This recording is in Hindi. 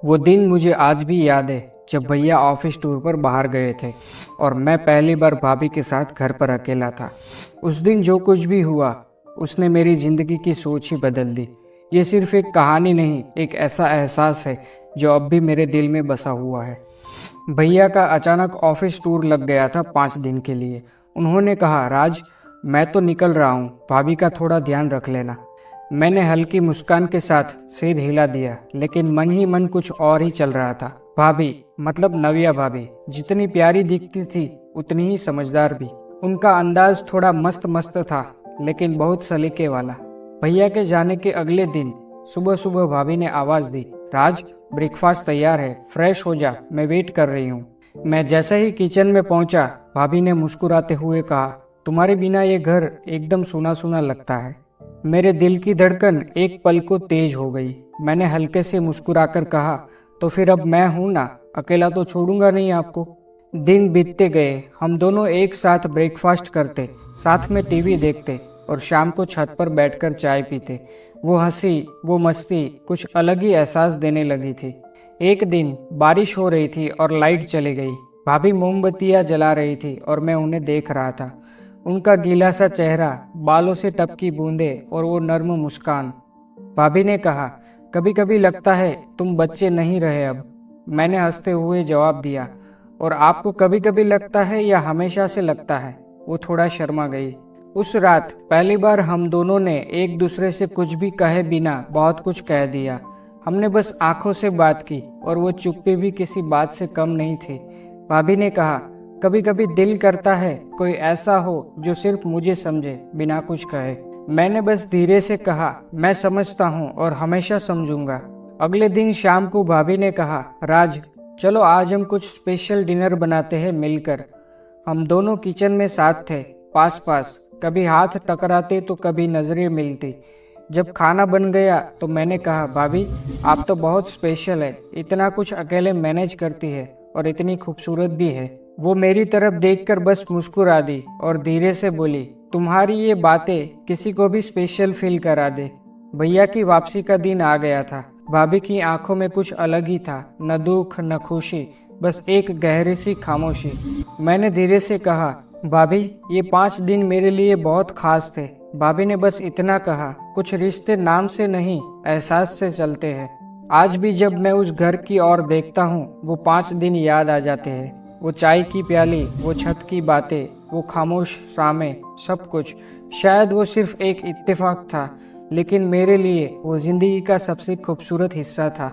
वो दिन मुझे आज भी याद है जब भैया ऑफिस टूर पर बाहर गए थे और मैं पहली बार भाभी के साथ घर पर अकेला था। उस दिन जो कुछ भी हुआ उसने मेरी जिंदगी की सोच ही बदल दी। ये सिर्फ एक कहानी नहीं, एक ऐसा एहसास है जो अब भी मेरे दिल में बसा हुआ है। भैया का अचानक ऑफिस टूर लग गया था 5 दिन के लिए। उन्होंने कहा, राज मैं तो निकल रहा हूँ, भाभी का थोड़ा ध्यान रख लेना। मैंने हल्की मुस्कान के साथ सिर हिला दिया, लेकिन मन ही मन कुछ और ही चल रहा था। भाभी मतलब नव्या भाभी जितनी प्यारी दिखती थी उतनी ही समझदार भी। उनका अंदाज थोड़ा मस्त मस्त था, लेकिन बहुत सलीके वाला। भैया के जाने के अगले दिन सुबह सुबह भाभी ने आवाज दी, राज ब्रेकफास्ट तैयार है, फ्रेश हो जा, मैं वेट कर रही हूँ। मैं जैसे ही किचन में पहुंचा, भाभी ने मुस्कुराते हुए कहा, तुम्हारे बिना ये घर एकदम सूना सूना लगता है। मेरे दिल की धड़कन एक पल को तेज हो गई। मैंने हल्के से मुस्कुराकर कहा, तो फिर अब मैं हूं ना, अकेला तो छोड़ूंगा नहीं आपको। दिन बीतते गए, हम दोनों एक साथ ब्रेकफास्ट करते, साथ में टीवी देखते और शाम को छत पर बैठकर चाय पीते। वो हंसी, वो मस्ती कुछ अलग ही एहसास देने लगी थी। एक दिन बारिश हो रही थी और लाइट चली गई। भाभी मोमबत्तियां जला रही थी और मैं उन्हें देख रहा था। उनका गीला सा चेहरा, बालों से टपकी बूंदें और वो नर्म मुस्कान। भाभी ने कहा, कभी कभी लगता है तुम बच्चे नहीं रहे अब। मैंने हंसते हुए जवाब दिया, और आपको कभी कभी लगता है या हमेशा से लगता है? वो थोड़ा शर्मा गई। उस रात पहली बार हम दोनों ने एक दूसरे से कुछ भी कहे बिना बहुत कुछ कह दिया। हमने बस आंखों से बात की और वो चुप्पी भी किसी बात से कम नहीं थी। भाभी ने कहा, कभी कभी दिल करता है कोई ऐसा हो जो सिर्फ मुझे समझे बिना कुछ कहे। मैंने बस धीरे से कहा, मैं समझता हूँ और हमेशा समझूंगा। अगले दिन शाम को भाभी ने कहा, राज चलो आज हम कुछ स्पेशल डिनर बनाते हैं मिलकर। हम दोनों किचन में साथ थे, पास पास, कभी हाथ टकराते तो कभी नजरें मिलती। जब खाना बन गया तो मैंने कहा, भाभी आप तो बहुत स्पेशल है, इतना कुछ अकेले मैनेज करती है और इतनी खूबसूरत भी है। वो मेरी तरफ देखकर बस मुस्कुरा दी और धीरे से बोली, तुम्हारी ये बातें किसी को भी स्पेशल फील करा दे। भैया की वापसी का दिन आ गया था। भाभी की आंखों में कुछ अलग ही था, न दुख न खुशी, बस एक गहरी सी खामोशी। मैंने धीरे से कहा, भाभी ये 5 दिन मेरे लिए बहुत खास थे। भाभी ने बस इतना कहा, कुछ रिश्ते नाम से नहीं एहसास से चलते हैं। आज भी जब मैं उस घर की ओर देखता हूँ, वो 5 दिन याद आ जाते हैं। वो चाय की प्याली, वो छत की बातें, वो खामोश शामें, सब कुछ। शायद वो सिर्फ एक इत्तेफाक था, लेकिन मेरे लिए वो जिंदगी का सबसे खूबसूरत हिस्सा था।